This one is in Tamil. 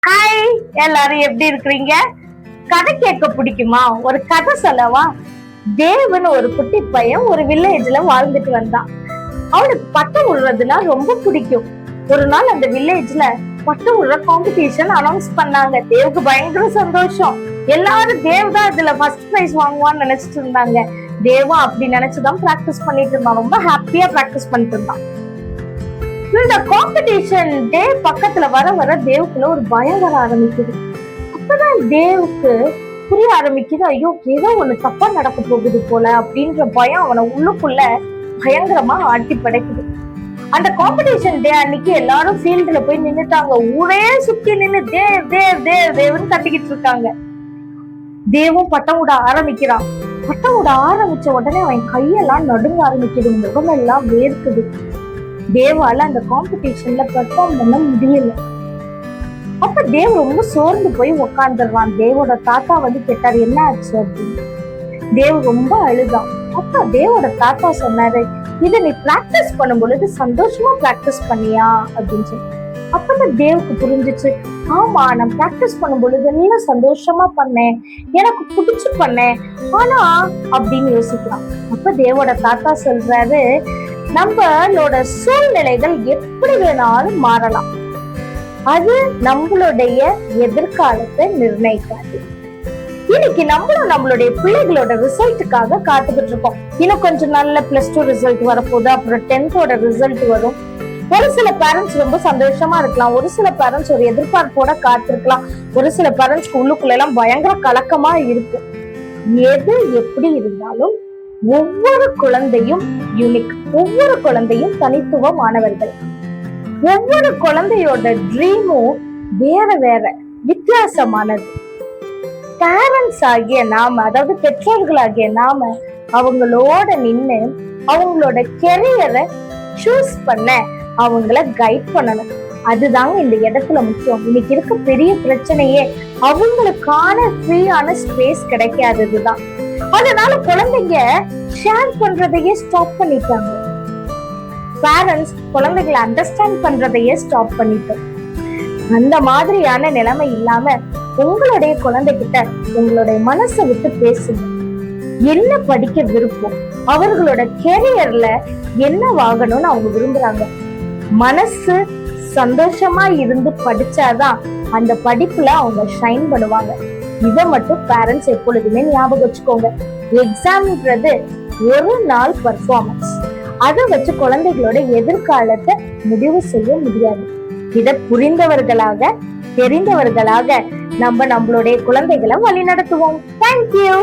ஹாய், எல்லாரும் எப்படி இருக்கிறீங்க? கதை கேட்க பிடிக்குமா? ஒரு கதை சொல்லவா? தேவன் ஒரு குட்டி பையன் ஒரு வில்லேஜ்ல வாழ்ந்துட்டு வந்தான். அவனுக்கு பட்டம் விடுறதுன்னா ரொம்ப பிடிக்கும். ஒரு நாள் அந்த வில்லேஜ்ல பட்டம் விடுற காம்படிஷன் அனௌன்ஸ் பண்ணாங்க. தேவுக்கு பயங்கர சந்தோஷம். எல்லாரும் தேவ் தான் இதுல ஃபர்ஸ்ட் பிரைஸ் வாங்குவான்னு நினைச்சிட்டு இருந்தாங்க. தேவும் அப்படி நினைச்சுதான் பிராக்டிஸ் பண்ணிட்டு இருந்தான். ரொம்ப ஹாப்பியா பிராக்டிஸ் பண்ணிட்டு இருந்தான். இந்த காம்படிஷன் டே பக்கத்துல வர வர தேவுக்குள்ள ஒரு பயம் வர ஆரம்பிக்குது. அப்பதான் தேவுக்கு புரிய ஆரம்பிக்குது, ஐயோ ஏதோ ஒண்ணு தப்பா நடக்க போகுது போல அப்படின்ற பயம் அவனை உள்ளுக்குள்ள பயங்கரமா ஆட்டி படைக்குது. அந்த காம்படிஷன் டே அன்னைக்கு எல்லாரும் ஃபீல்டுல போய் நின்னுட்டாங்க. ஊரே சுத்தி நின்னு தேவ் தேவ் தேவ் தேவ்னு கத்திக்கிட்டு இருக்காங்க. தேவும் பட்டம் விட ஆரம்பிக்கிறான். பட்டம் விட ஆரம்பிச்ச உடனே அவன் கையெல்லாம் நடுங்க ஆரம்பிக்குது, முகமெல்லாம் வேர்க்குது. தேவால அந்த காம்படிஷன்ல பெர்ஃபார்ம் பண்ண முடியல. அப்ப தேவ் ரொம்ப சோர்ந்து போய் உட்காந்துடுறான். தேவோட தாத்தா வந்து கேட்டாரு, என்ன ஆச்சு அப்படின்னு. தேவ் ரொம்ப அழுதான். அப்ப தேவோட தாத்தா சொன்னாரு, இதை நீ பிராக்டிஸ் பண்ணும் பொழுது சந்தோஷமா பிராக்டிஸ் பண்ணியா அப்படின்னு சொல்லி. அப்பதான் தேவுக்கு புரிஞ்சிச்சு, ஆமா நான் பிராக்டிஸ் பண்ணும் பொழுது எல்லாம் சந்தோஷமா பண்ணேன், எனக்கு பிடிச்சு பண்ணேன், ஆனா அப்படின்னு யோசிக்கலாம். அப்ப தேவோட தாத்தா சொல்றாரு, நம்மளோட சூழ்நிலைகள் எப்படி வேணாலும் மாறலாம், அது நம்மளுடைய எதிர்காலத்தை நிர்ணயிக்காது. இன்னைக்கு நம்மளுடைய பிள்ளைகளோட ரிசல்ட்டுக்காக காத்துக்கிட்டு இருக்கோம். இன்னும் கொஞ்சம் நல்ல +2 ரிசல்ட் வரப்போகுது, அப்புறம் 10th ரிசல்ட் வரும். ஒரு சில பேரண்ட்ஸ் ரொம்ப சந்தோஷமா இருக்கலாம், ஒரு சில பேரண்ட்ஸ் ஒரு எதிர்பார்ப்போட காத்திருக்கலாம், ஒரு சில பேரண்ட்ஸ்க்கு உள்ளுக்குள்ள எல்லாம் பயங்கர கலக்கமா இருக்கும். எது எப்படி இருந்தாலும் ஒவ்வொரு குழந்தையும் யூனிக், ஒவ்வொரு குழந்தையும் தனித்துவமானவர்கள். ஒவ்வொரு குழந்தையோட ட்ரீமும் வேற வேற வித்தியாசமானது. பேரண்ட்ஸ் ஆகிய நாம, அதாவது பெற்றோர்களாகிய நாம அவங்களோட நின்னு அவங்களோட கெரியரை சூஸ் பண்ண அவங்கள கைட் பண்ணணும். அதுதாங்க இந்த இடத்துல முக்கியம். இன்னைக்கு இருக்க பெரிய பிரச்சனையே அவங்களுக்கான ஃப்ரீயான ஸ்பேஸ் கிடைக்காததுதான். அதனால குழந்தைங்க ஷேர் பண்றதையே ஸ்டாப் பண்ணிட்டாங்க. பேரண்ட்ஸ் குழந்தைகளை அண்டர்ஸ்டாண்ட் பண்றதையே ஸ்டாப் பண்ணிட்டோம். அந்த மாதிரியான நிலைமை இல்லாம உங்களுடைய குழந்தைகிட்ட உங்களுடைய மனசை விட்டு பேசுங்க. என்ன படிக்க விருப்பம், அவர்களோட கெரியர்ல என்ன வாங்கணும்னு அவங்க விரும்புறாங்க. மனசு சந்தோஷமா இருந்து படிச்சாதான் அந்த படிப்புல அவங்க ஷைன் பண்ணுவாங்க. இதை மட்டும் பேரண்ட்ஸ் எப்பொழுதுமே ஞாபகம் வச்சுக்கோங்க. எக்ஸாம்ன்றது ஒரு நாள் பர்ஃபார்மன்ஸ். அதை வச்சு குழந்தைகளோட எதிர்காலத்தை முடிவு செய்ய முடியாது. இதை புரிந்தவர்களாக தெரிந்தவர்களாக நம்மளுடைய குழந்தைகளை வழி நடத்துவோம். தேங்க்யூ.